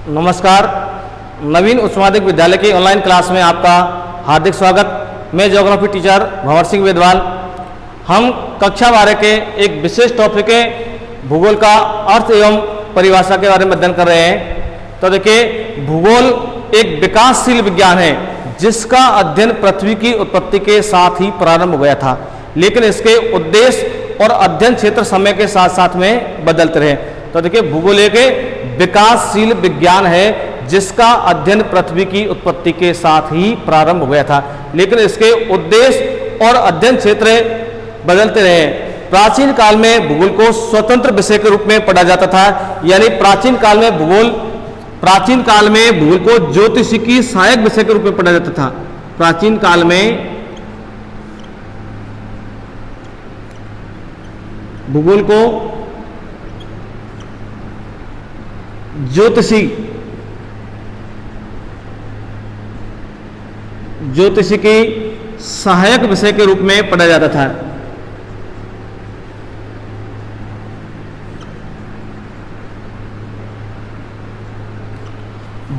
नमस्कार। नवीन उच्च माध्यमिक विद्यालय की ऑनलाइन क्लास में आपका हार्दिक स्वागत। मैं ज्योग्राफी टीचर भंवर सिंह वेदवाल। हम कक्षा 12 के एक विशेष टॉपिक है भूगोल का अर्थ एवं परिभाषा के बारे में अध्ययन कर रहे हैं। तो देखिए, भूगोल एक विकासशील विज्ञान है जिसका अध्ययन पृथ्वी की उत्पत्ति के साथ ही प्रारंभ हो गया था, लेकिन इसके उद्देश्य और अध्ययन क्षेत्र समय के साथ साथ में बदलते रहे। तो देखिए, भूगोल एक विकासशील विज्ञान है जिसका अध्ययन पृथ्वी की उत्पत्ति के साथ ही प्रारंभ हो गया था, लेकिन इसके उद्देश्य और अध्ययन क्षेत्र बदलते रहे। प्राचीन काल में भूगोल को स्वतंत्र विषय के रूप में पढ़ा जाता था, यानी प्राचीन काल में भूगोल को ज्योतिषी की सहायक विषय के रूप में पढ़ा जाता था। प्राचीन काल में भूगोल को ज्योतिषी की सहायक विषय के रूप में पढ़ा जाता था।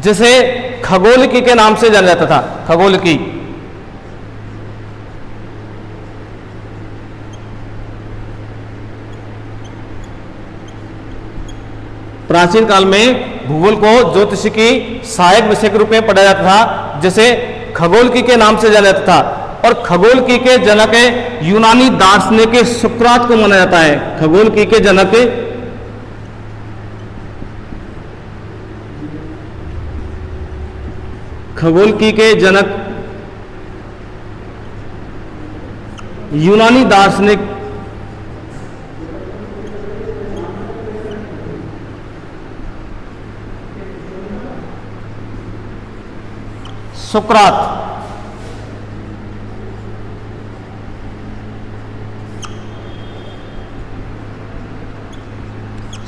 जिसे खगोलकी के नाम से जाना जाता था। खगोलकी प्राचीन काल में भूगोल को ज्योतिषी की सहायक विषय के रूप में पढ़ा जाता था, जिसे खगोलकी के नाम से जाना जाता था। और खगोलकी के जनक यूनानी दार्शनिक सुकरात को माना जाता है। खगोलकी के जनक यूनानी दार्शनिक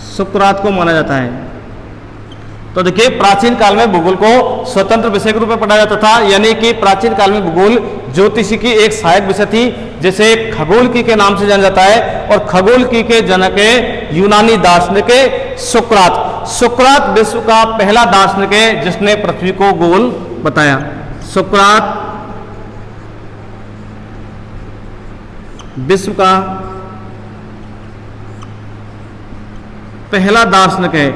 सुकरात को माना जाता है। तो देखिए, प्राचीन काल में भूगोल को स्वतंत्र विषय के रूप में पढ़ा जाता था, यानी कि प्राचीन काल में भूगोल ज्योतिषी की एक सहायक विषय थी जिसे खगोलकी के नाम से जाना जाता है। और खगोलकी के जनक यूनानी दार्शनिक सुकरात विश्व का पहला दार्शनिक है जिसने पृथ्वी को गोल बताया। सुकरात विश्व का पहला दार्शनिक है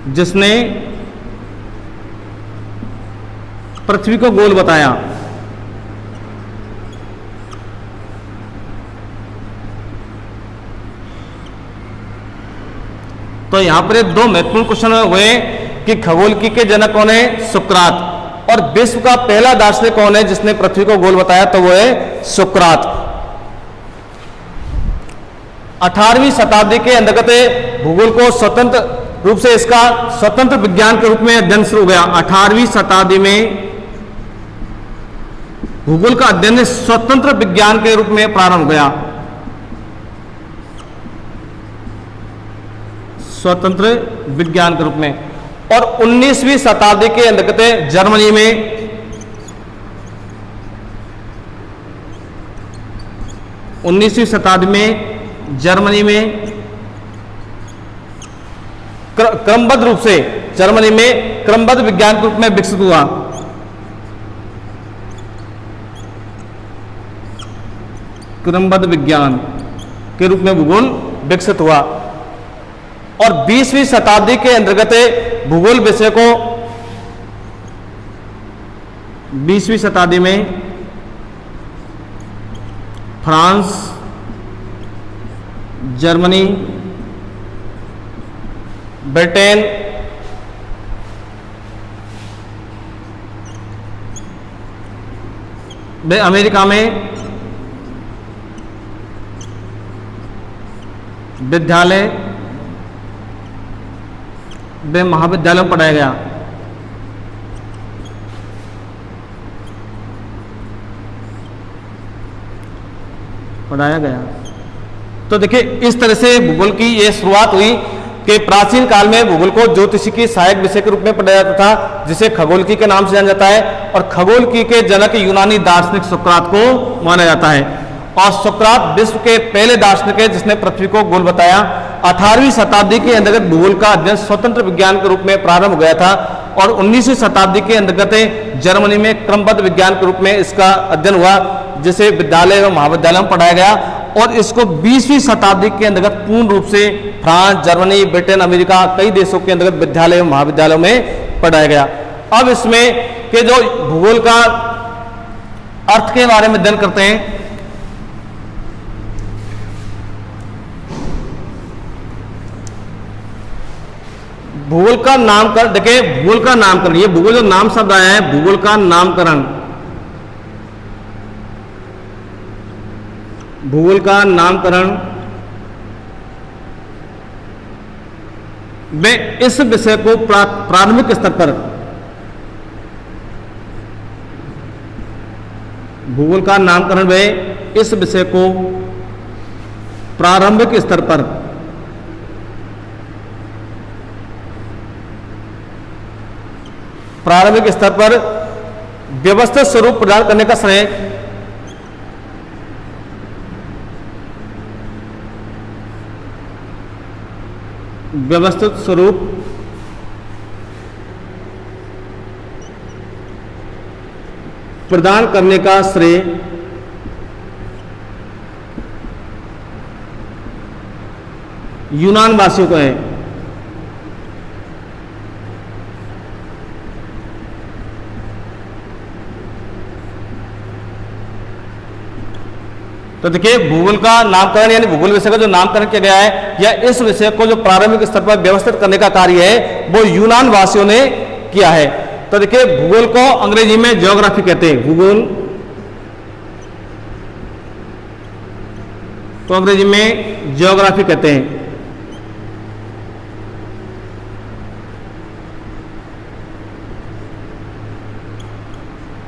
जिसने पृथ्वी को गोल बताया। तो यहां पर दो महत्वपूर्ण क्वेश्चन हुए कि खगोलकी के जनक कौन है? सुकरात। और विश्व का पहला दार्शनिक कौन है जिसने पृथ्वी को गोल बताया? तो वो है सुकरात। 18वीं शताब्दी के अंतर्गत भूगोल को स्वतंत्र रूप से इसका स्वतंत्र विज्ञान के रूप में अध्ययन शुरू हो गया। 18वीं शताब्दी में भूगोल का अध्ययन स्वतंत्र विज्ञान के रूप में प्रारंभ हो गया। स्वतंत्र विज्ञान के रूप में। और 19वीं शताब्दी के अंतर्गत जर्मनी में क्रमबद्ध रूप से क्रमबद्ध विज्ञान के रूप में विकसित हुआ। क्रमबद्ध विज्ञान के रूप में भूगोल विकसित हुआ। और 20वीं शताब्दी के अंतर्गत भूगोल विषय को 20वीं शताब्दी में फ्रांस, जर्मनी, ब्रिटेन, अमेरिका में विद्यालय वे महाविद्यालयों में पढ़ाया गया। तो देखिए, इस तरह से भूगोल की यह शुरुआत हुई कि प्राचीन काल में भूगोल को ज्योतिषी की सहायक विषय के रूप में पढ़ा जाता था, जिसे खगोलकी के नाम से जाना जाता है। और खगोलकी के जनक यूनानी दार्शनिक सुकरात को माना जाता है। और सुकरात विश्व के पहले दार्शनिक है जिसने पृथ्वी को गोल बताया। 18वीं शताब्दी के अंतर्गत भूगोल का अध्ययन स्वतंत्र विज्ञान के रूप में प्रारंभ हो गया था और 19वीं शताब्दी के अंतर्गत जर्मनी में क्रमबद्ध विज्ञान के रूप में इसका अध्ययन हुआ, जिसे विद्यालय एवं महाविद्यालय में पढ़ाया गया और इसको 20वीं शताब्दी के अंतर्गत पूर्ण रूप से फ्रांस, जर्मनी, ब्रिटेन, अमेरिका कई देशों के अंतर्गत विद्यालय एवं महाविद्यालयों में पढ़ाया गया। अब इसमें के जो भूगोल का अर्थ के बारे में अध्ययन करते हैं। भूगोल का नामकरण, देखिए भूगोल का नामकरण, ये भूगोल जो नाम शब्द आया है, भूगोल का नामकरण, भूगोल का नामकरण में इस विषय को प्रारंभिक स्तर पर, भूगोल का नामकरण में इस विषय को प्रारंभिक स्तर पर व्यवस्थित स्वरूप प्रदान करने का श्रेय व्यवस्थित स्वरूप प्रदान करने का श्रेय यूनान वासियों को है। तो देखिए भूगोल का नामकरण यानी भूगोल विषय का जो नामकरण किया गया है या इस विषय को जो प्रारंभिक स्तर पर व्यवस्थित करने का कार्य है वो यूनान वासियों ने किया है। तो देखिए भूगोल को अंग्रेजी में ज्योग्राफी कहते हैं, भूगोल को अंग्रेजी में ज्योग्राफी कहते हैं।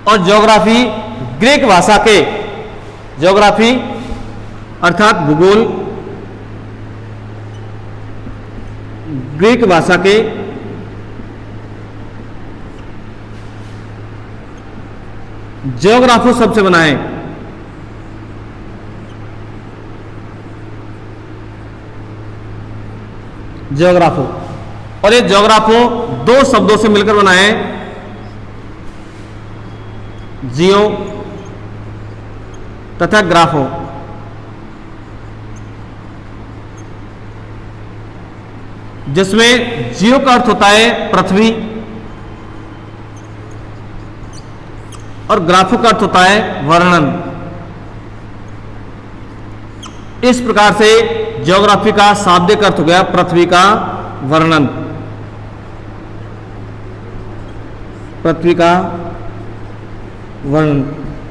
और ज्योग्राफी ग्रीक भाषा के, ज्योग्राफी अर्थात भूगोल ग्रीक भाषा के ज्योग्राफो शब्द से बना है। ज्योग्राफो, और ये ज्योग्राफो दो शब्दों से मिलकर बना है, जियो तथा ग्राफो। जिसमें जियो का अर्थ होता है पृथ्वी और ग्राफो का अर्थ होता है वर्णन। इस प्रकार से ज्योग्राफी का शाब्दिक अर्थ हो गया पृथ्वी का वर्णन, पृथ्वी का वर्णन,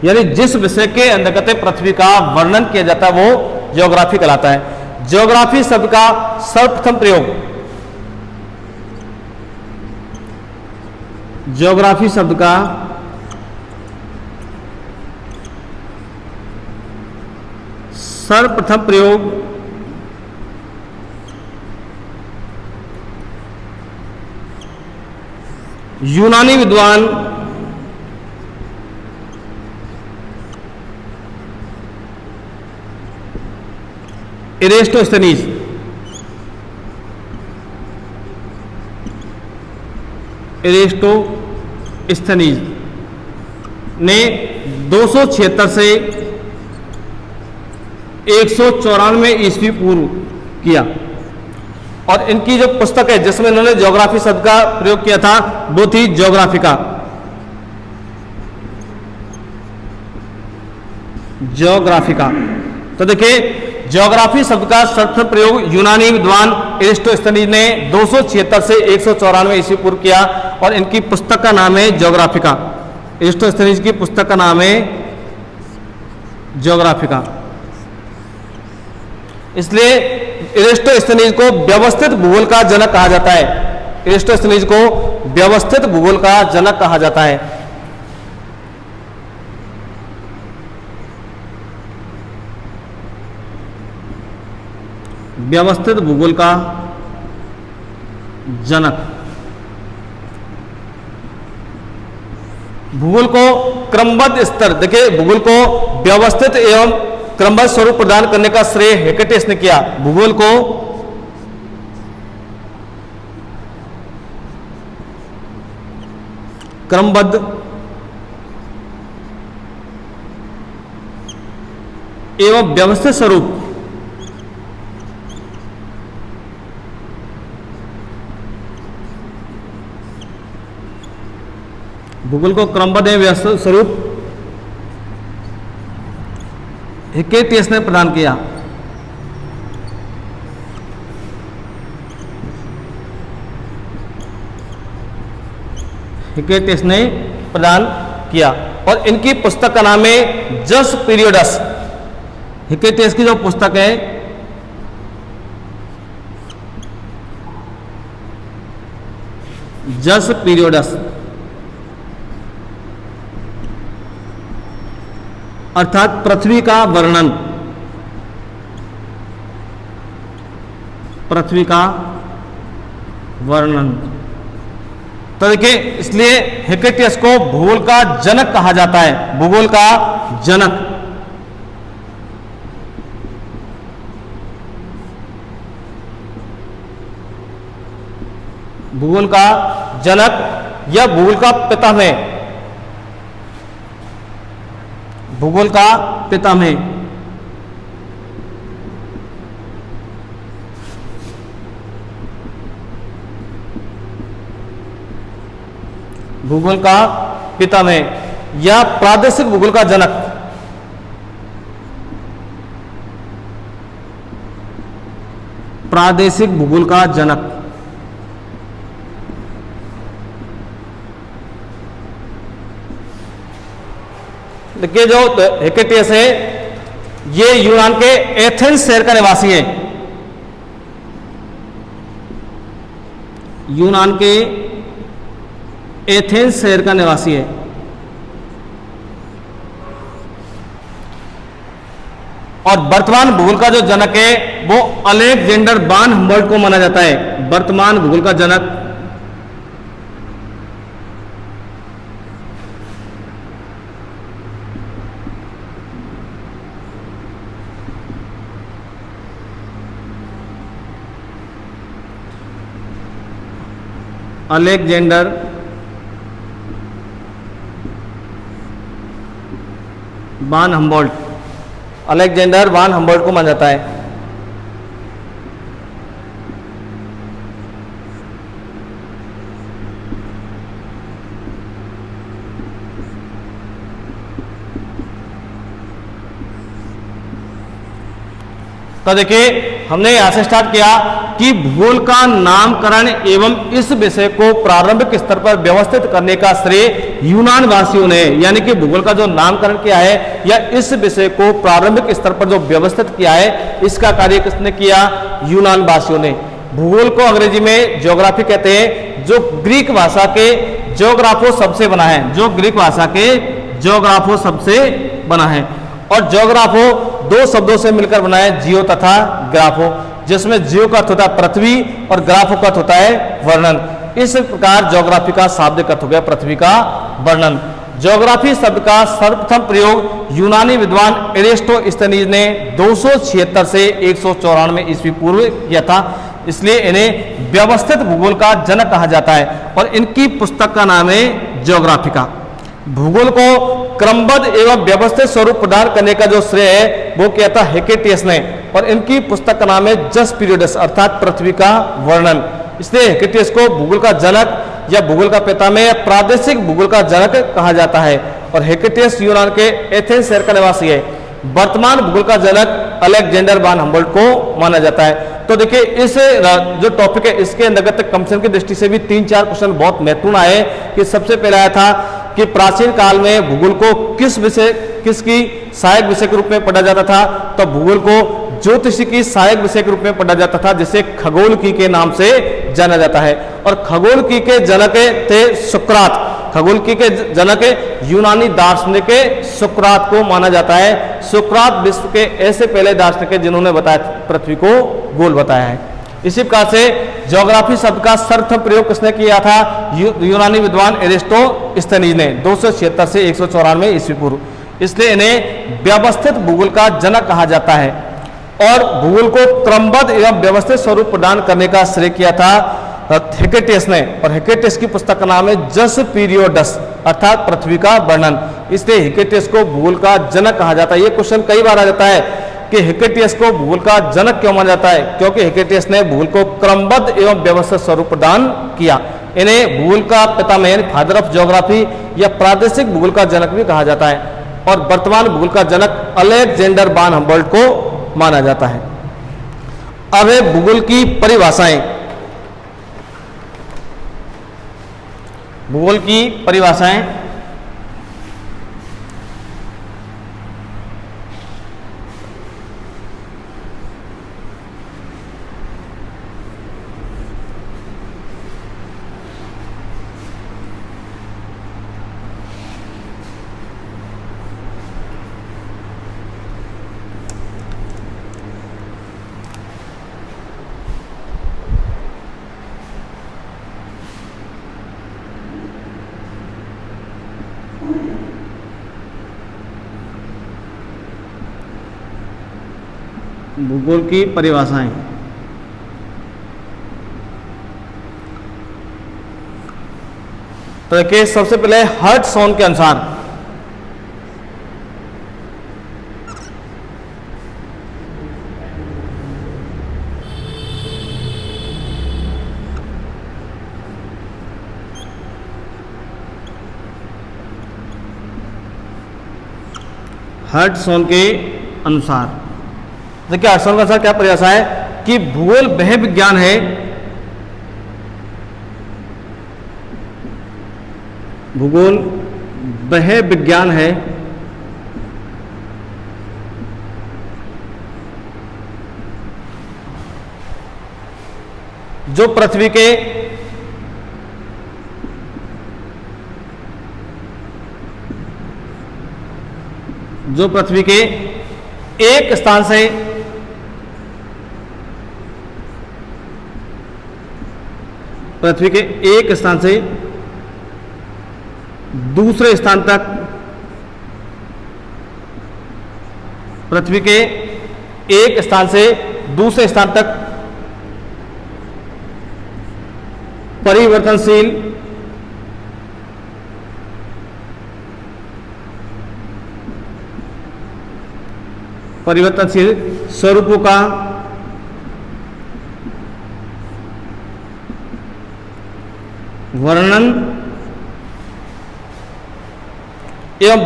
यानी जिस विषय के अंतर्गत पृथ्वी का वर्णन किया जाता है वो ज्योग्राफी कहलाता है। ज्योग्राफी शब्द का सर्वप्रथम प्रयोग, ज्योग्राफी शब्द का सर्वप्रथम प्रयोग यूनानी विद्वान एरिस्टोस्थनीज ने 276 से 194 ईस्वी पूर्व किया। और इनकी जो पुस्तक है जिसमें इन्होंने ज्योग्राफी शब्द का प्रयोग किया था वो थी ज्योग्राफिका। ज्योग्राफिका, तो देखिए ज्योग्राफी शब्द का सर्वप्रथम प्रयोग यूनानी विद्वान एरिस्टोस्थनीज ने 276 से 194 ईस्वी पूर्व किया और इनकी पुस्तक का नाम है ज्योग्राफिका। एरिस्टोस्थनीज की पुस्तक का नाम है ज्योग्राफिका। इसलिए एरिस्टोस्थनीज को व्यवस्थित भूगोल का जनक कहा जाता है। एरिस्टोस्थनीज को व्यवस्थित भूगोल का जनक कहा जाता है। व्यवस्थित भूगोल का जनक। भूगोल को क्रमबद्ध स्तर, देखिए भूगोल को व्यवस्थित एवं क्रमबद्ध स्वरूप प्रदान करने का श्रेय हेकेटियस ने किया। भूगोल को क्रमबद्ध एवं व्यवस्थित स्वरूप भूगोल को क्रमबद्ध एवं व्यवस्थित स्वरूप हेकेटियस ने प्रदान किया। हेकेटियस ने प्रदान किया और इनकी पुस्तक का नाम है जस पीरियडस। हेकेटियस की जो पुस्तक है जस पीरियडस अर्थात पृथ्वी का वर्णन, पृथ्वी का वर्णन। तो देखिए, इसलिए हेकेटियस को भूगोल का जनक कहा जाता है, भूगोल का जनक। भूगोल का जनक या भूगोल का पितामह, भूगोल का पितामह। भूगोल का पितामह या प्रादेशिक भूगोल का जनक। प्रादेशिक भूगोल का जनक। देखिए, जो हेकेटियस है ये यूनान के एथेंस शहर का निवासी है। यूनान के एथेंस शहर का निवासी है। और वर्तमान भूगोल का जो जनक है वो अलेक्जेंडर वान हम्बोल्ट को माना जाता है। वर्तमान भूगोल का जनक अलेक्जेंडर वान हम्बोल्ट, अलेक्जेंडर वान हम्बोल्ट को माना जाता है। तो देखिए, हमने यहां से स्टार्ट किया कि भूगोल का नामकरण एवं इस विषय को प्रारंभिक स्तर पर व्यवस्थित करने का श्रेय यूनान वासियों ने, यानी कि भूगोल का जो नामकरण किया है या इस विषय को प्रारंभिक स्तर पर जो व्यवस्थित किया है, इसका कार्य किसने किया? यूनान वासियों ने। भूगोल को अंग्रेजी में ज्योग्राफी कहते हैं, जो ग्रीक भाषा के ज्योग्राफो शब्द से बना है, जो ग्रीक भाषा के ज्योग्राफो शब्द से बना है। और ज्योग्राफो दो शब्दों से मिलकर बना है, जियो तथा ग्राफो, जिसमें जियो का अर्थ होता है पृथ्वी और ग्राफो का अर्थ होता है वर्णन। इस प्रकार ज्योग्राफी का शाब्दिक अर्थ हो गया पृथ्वी का वर्णन। ज्योग्राफी शब्द का सर्वप्रथम प्रयोग यूनानी विद्वान एरिस्टोस्थनीज ने 276 से 194 ईस्वी पूर्व किया था, इसलिए इन्हें व्यवस्थित भूगोल का जनक कहा जाता है। और इनकी पुस्तक का नाम है ज्योग्राफिका। भूगोल को क्रमबद्ध एवं व्यवस्थित स्वरूप प्रदान करने का जो श्रेय है वो किया था हेकेटियस ने, और इनकी पुस्तक का नाम है जस पीरियडस अर्थात पृथ्वी का वर्णन। इसलिए हेकेटियस को भूगोल का जनक या भूगोल का पितामह या प्रादेशिक भूगोल का जनक कहा जाता है। और हेकेटियस यूनान के एथेंस शहर का निवासी है। वर्तमान भूगोल का जनक अलेक्जेंडर वान हम्बोल्ट को माना जाता है। तो देखिए, इस जो टॉपिक है इसके अंतर्गत कंपटीशन की दृष्टि से भी 3-4 क्वेश्चन बहुत महत्वपूर्ण आए। कि सबसे पहले आया था कि प्राचीन काल में भूगोल को किसकी सहायक विषय के रूप में पढ़ा जाता था? तो भूगोल को ज्योतिषी की सहायक विषय के रूप में पढ़ा जाता था, जिसे खगोलकी के नाम से जाना जाता है। और खगोलकी के जनक थे सुकरात। खगोलकी के जनक यूनानी दार्शनिक सुकरात को माना जाता है। सुकरात विश्व के ऐसे पहले दार्शनिक जिन्होंने बताया पृथ्वी को गोल बताया है। इसी प्रकार से ज्योग्राफी शब्द का सर्वप्रथम प्रयोग किसने किया था? यूनानी विद्वान एरिस्टोस्थनीज ने 276 से 194 ईस्वी पूर्व। इसलिए इन्हें व्यवस्थित भूगोल का जनक कहा जाता है। और भूगोल को क्रमबद्ध एवं व्यवस्थित स्वरूप प्रदान करने का श्रेय किया था हेकेटियस ने, और हेकेटियस की पुस्तक का नाम है जस पीरियोडस अर्थात पृथ्वी का वर्णन। इसलिए हेकेटियस को भूगोल का जनक कहा जाता है। ये क्वेश्चन कई बार आ जाता है कि हेकेटियस को भूगोल का जनक क्यों माना जाता है, क्योंकि हेकेटियस ने भूगोल को क्रमबद्ध एवं व्यवस्थित स्वरूप प्रदान किया। इन्हें भूगोल का पितामह यानी फादर ऑफ ज्योग्राफी या प्रादेशिक भूगोल का जनक भी कहा जाता है। और वर्तमान भूगोल का जनक अलेक्जेंडर वान हम्बोल्ट को माना जाता है। अब है भूगोल की परिभाषाएं। भूगोल की परिभाषाएं भूगोल की परिभाषाएं तो देखिए, सबसे पहले हर्ट्सऑन के अनुसार हर्ट्सऑन के अनुसार देखिए, हर्ट्सऑन के अनुसार क्या परिभाषा है कि भूगोल वह विज्ञान है भूगोल वह विज्ञान है जो पृथ्वी के एक स्थान से दूसरे स्थान तक पृथ्वी के एक स्थान से दूसरे स्थान तक परिवर्तनशील स्वरूपों का वर्णन एवं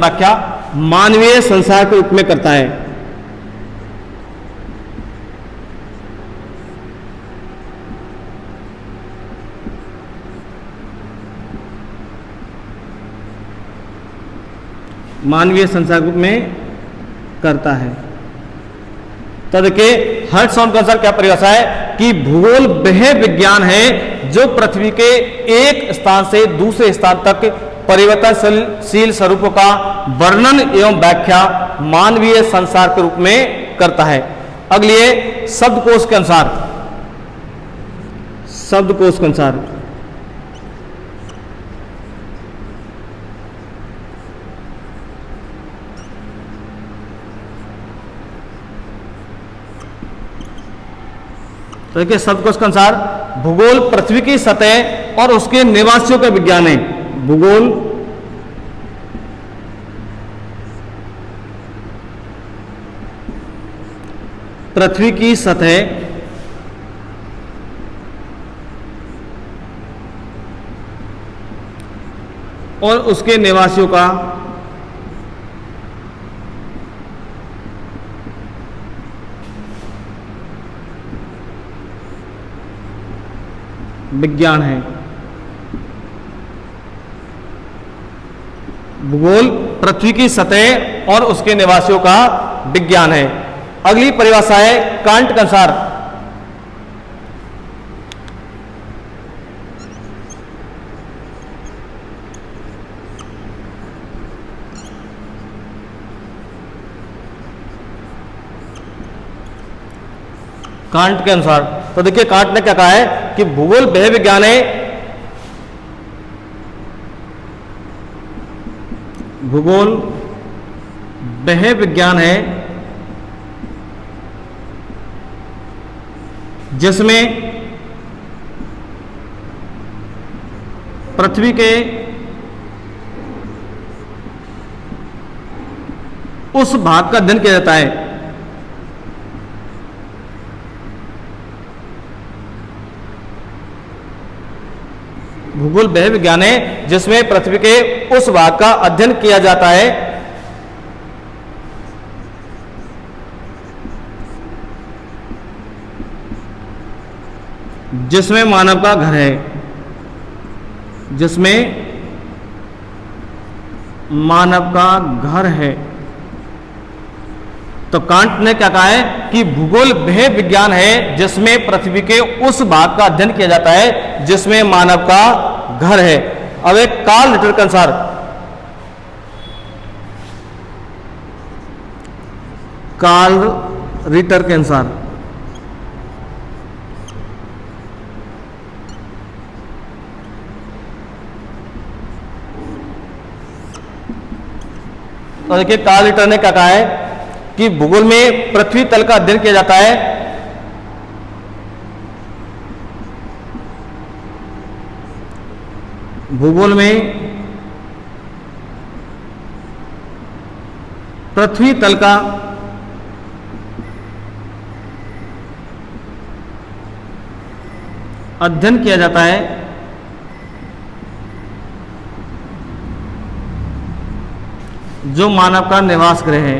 व्याख्या मानवीय संसार के रूप में करता है। मानवीय संसार के रूप में करता है। तो देखिए, हर्ट्सऑन के अनुसार क्या परिभाषा है कि भूगोल वह विज्ञान है जो पृथ्वी के एक स्थान से दूसरे स्थान तक परिवर्तनशील स्वरूपों का वर्णन एवं व्याख्या मानवीय संसार के रूप में करता है। अगली है शब्दकोश के अनुसार। तो देखिए, शब्दकोश के अनुसार भूगोल पृथ्वी की सतह और उसके निवासियों का विज्ञान है। भूगोल पृथ्वी की सतह और उसके निवासियों का विज्ञान है। भूगोल पृथ्वी की सतह और उसके निवासियों का विज्ञान है। अगली परिभाषा है कांट के अनुसार। कांट के अनुसार तो देखिए कांट ने क्या कहा है कि भूगोल वह विज्ञान है, भूगोल वह विज्ञान है जिसमें पृथ्वी के उस भाग का अध्ययन किया जाता है भूगोल वह विज्ञान है जिसमें पृथ्वी के उस भाग का अध्ययन किया जाता है जिसमें मानव का घर है, जिसमें मानव का घर है। तो कांट ने क्या कहा है कि भूगोल वह विज्ञान है जिसमें पृथ्वी के उस भाग का अध्ययन किया जाता है जिसमें मानव का घर है। अब एक कार्ल रिटर के अनुसार कार्ल रिटर के अनुसार तो देखिए कार्ल रिटर ने क्या कहा है कि भूगोल में पृथ्वी तल का अध्ययन किया जाता है भूगोल में पृथ्वी तल का अध्ययन किया जाता है जो मानव का निवास गृह है।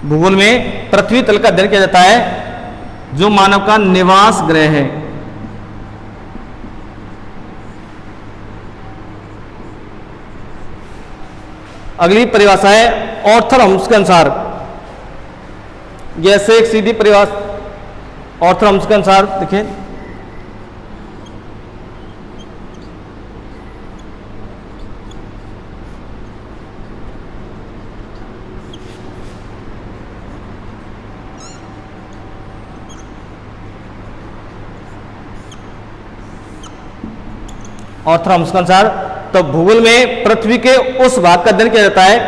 भूगोल में पृथ्वी तल का अध्ययन किया जाता है जो मानव का निवास गृह है। अगली परिभाषा है ऑर्थर हम्स के अनुसार, जैसे एक सीधी परिभाषा ऑर्थर हम्स के अनुसार देखिए ऑर्थर हम्स के अनुसार तो भूगोल में पृथ्वी के उस भाग का अध्ययन किया जाता है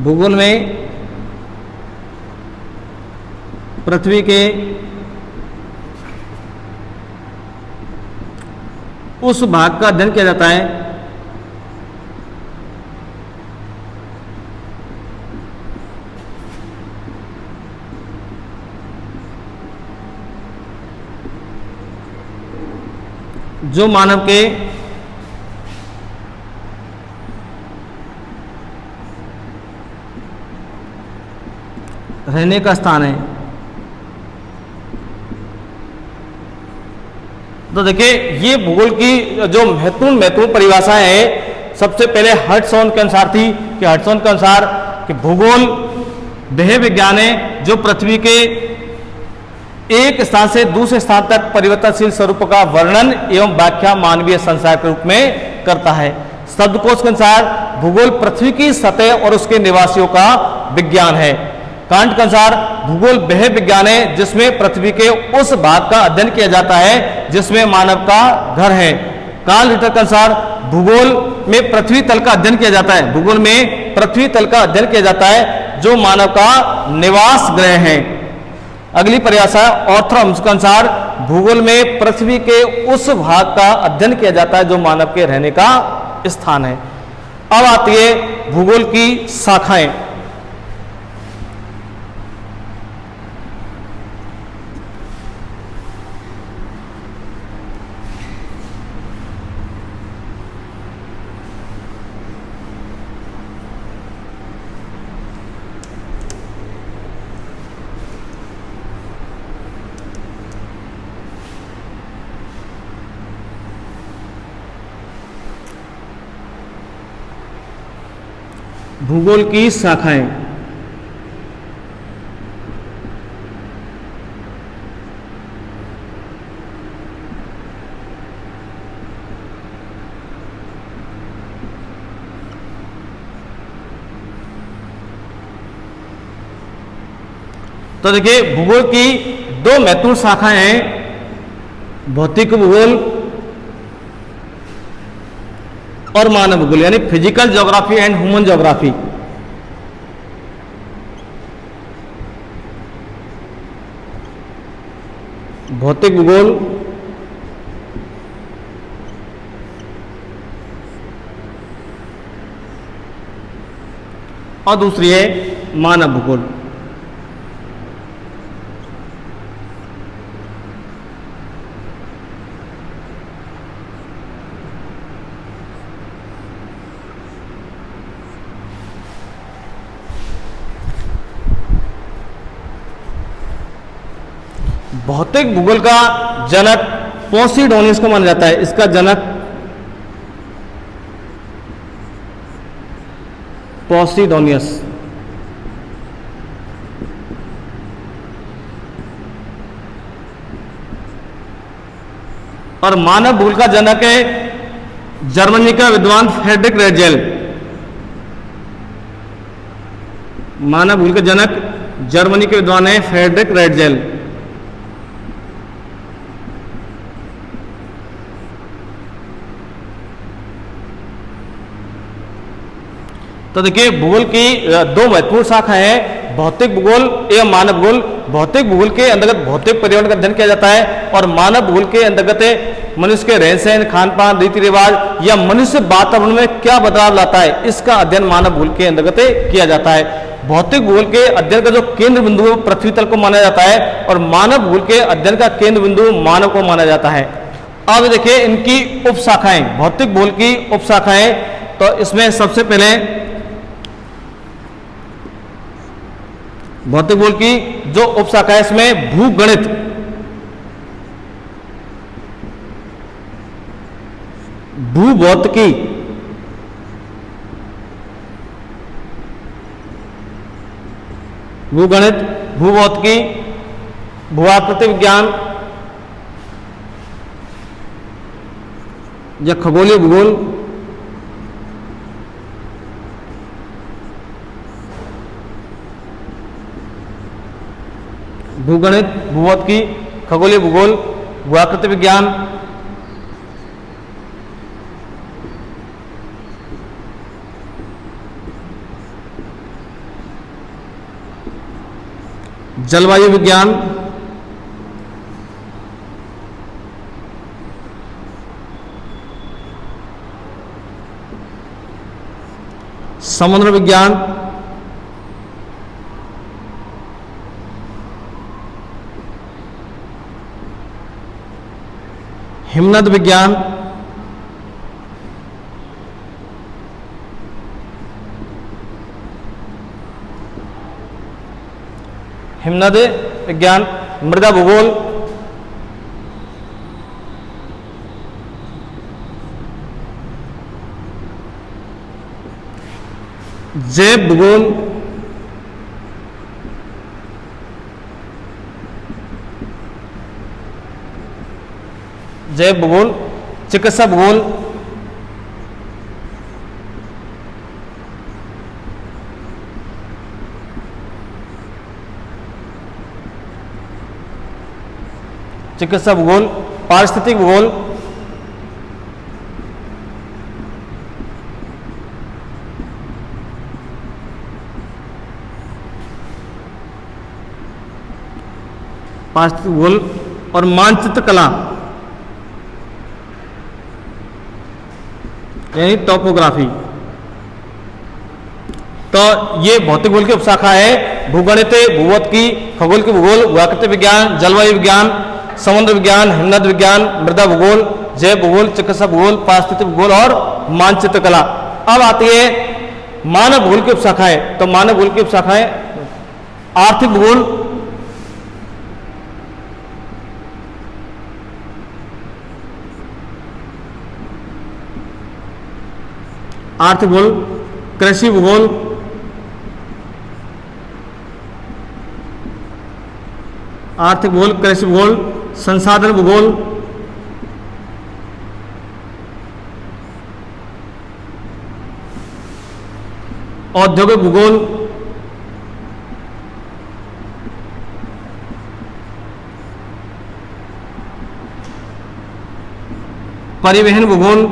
भूगोल में पृथ्वी के उस भाग का अध्ययन किया जाता है जो मानव के रहने का स्थान है। तो देखिए ये भूगोल की जो महत्वपूर्ण परिभाषा है, सबसे पहले हर्ट्सऑन के अनुसार थी कि हर्ट्सऑन के अनुसार कि भूगोल वह विज्ञान है जो पृथ्वी के एक स्थान से दूसरे स्थान तक परिवर्तनशील स्वरूप का वर्णन एवं व्याख्या मानवीय संसार के रूप में करता है। शब्दकोश के अनुसार भूगोल पृथ्वी की सतह और उसके निवासियों का विज्ञान है। कांट के अनुसार भूगोल वह विज्ञान है जिसमें पृथ्वी के उस भाग का अध्ययन किया जाता है जिसमें मानव का घर है। कार्ल रिटर के अनुसार भूगोल में पृथ्वी तल का अध्ययन किया जाता है भूगोल में पृथ्वी तल का अध्ययन किया जाता है जो मानव का निवास गृह है। अगली परिभाषा ऑर्थर हम्स के अनुसार भूगोल में पृथ्वी के उस भाग का अध्ययन किया जाता है जो मानव के रहने का स्थान है। अब आती है भूगोल की शाखाएं। भूगोल की शाखाएं। तो देखिए भूगोल की दो महत्वपूर्ण शाखाएं हैं, भौतिक भूगोल और मानव भूगोल, यानी physical geography and human geography. भौतिक भूगोल और दूसरी है मानव भूगोल। भौतिक भूगोल का जनक पोसिडोनियस को माना जाता है। इसका जनक पोसिडोनियस। और मानव भूगोल का जनक है जर्मनी का विद्वान फ्रेडरिक रेटजेल। मानव भूगोल का जनक जर्मनी के विद्वान है फ्रेडरिक रेटजेल। तो देखिए भूगोल की दो महत्वपूर्ण शाखाएं हैं, भौतिक भूगोल एवं मानव भूगोल। भौतिक भूगोल के अंतर्गत भौतिक पर्यावरण का अध्ययन किया जाता है और मानव भूगोल के अंतर्गत मनुष्य के रहन सहन, खान पान, रीति रिवाज या मनुष्य वातावरण में क्या बदलाव लाता है, इसका अध्ययन मानव भूगोल के अंतर्गत किया जाता है। भौतिक भूगोल के अध्ययन का जो केंद्र बिंदु पृथ्वी तल को माना जाता है और मानव भूगोल के अध्ययन का केंद्र बिंदु मानव को माना जाता है। अब देखिए इनकी उप शाखाएं, भौतिक भूगोल की उप शाखाएं। तो इसमें सबसे पहले भौतिक भूगोल की जो उप शाखा है इसमें भूगणित, भूभौतिकी, भूगणित, भूभौतिकी, भूआकृति विज्ञान या खगोलीय भूगोल, भूगणित, भूभौतिकी, खगोलीय भूगोल, भूआकृति विज्ञान, जलवायु विज्ञान, समुद्र विज्ञान, हिमनद विज्ञान, हिमनद विज्ञान, मृदा भूगोल, जैव भूगोल, जैव भूगोल, चिकित्सा भूगोल, चिकित्सा भूगोल, पारिस्थितिक भूगोल, पारिस्थितिक भूगोल और मानचित्र कला यानी टोपोग्राफी। तो ये भौतिक भूगोल की उपशाखा है। भूगणित, भूभौतिकी, खगोल की भूगोल, भूआकृति विज्ञान, जलवायु विज्ञान, समुद्र विज्ञान, हिमनद विज्ञान, मृदा भूगोल, जैव भूगोल, चिकित्सा भूगोल, पारिस्थितिक भूगोल और मानचित्र कला। अब आती है मानव भूगोल की उपशाखाएं। तो मानव भूगोल की उपशाखाएं आर्थिक भूगोल, आर्थिक भूगोल, कृषि भूगोल, आर्थिक भूगोल, कृषि भूगोल, संसाधन भूगोल, औद्योगिक भूगोल, परिवहन भूगोल,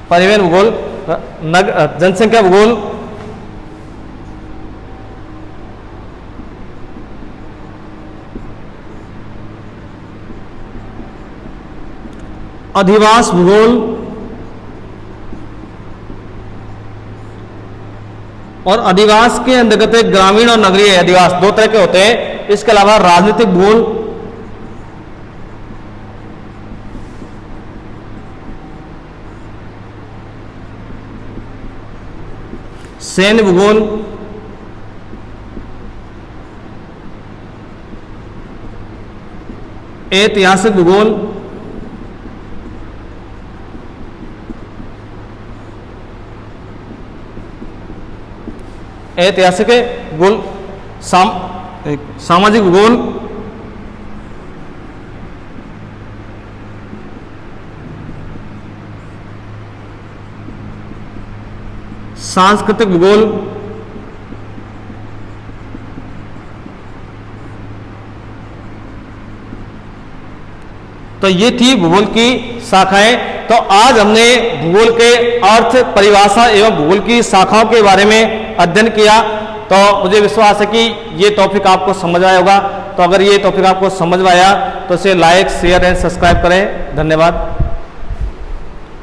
परिवहन भूगोल, जनसंख्या भूगोल, अधिवास भूगोल और अधिवास के अंतर्गत ग्रामीण और नगरीय अधिवास दो तरह के होते हैं। इसके अलावा राजनीतिक भूगोल, सैन्य भूगोल, ऐतिहासिक भूगोल, ऐतिहासिक भूगोल, सामाजिक भूगोल, सांस्कृतिक भूगोल, तो ये थी भूगोल की शाखाएं। तो आज हमने भूगोल के अर्थ, परिभाषा एवं भूगोल की शाखाओं के बारे में अध्ययन किया। तो मुझे विश्वास है कि ये टॉपिक आपको समझ आया होगा। तो अगर ये टॉपिक आपको समझ में आया तो इसे लाइक, शेयर एंड सब्सक्राइब करें। धन्यवाद।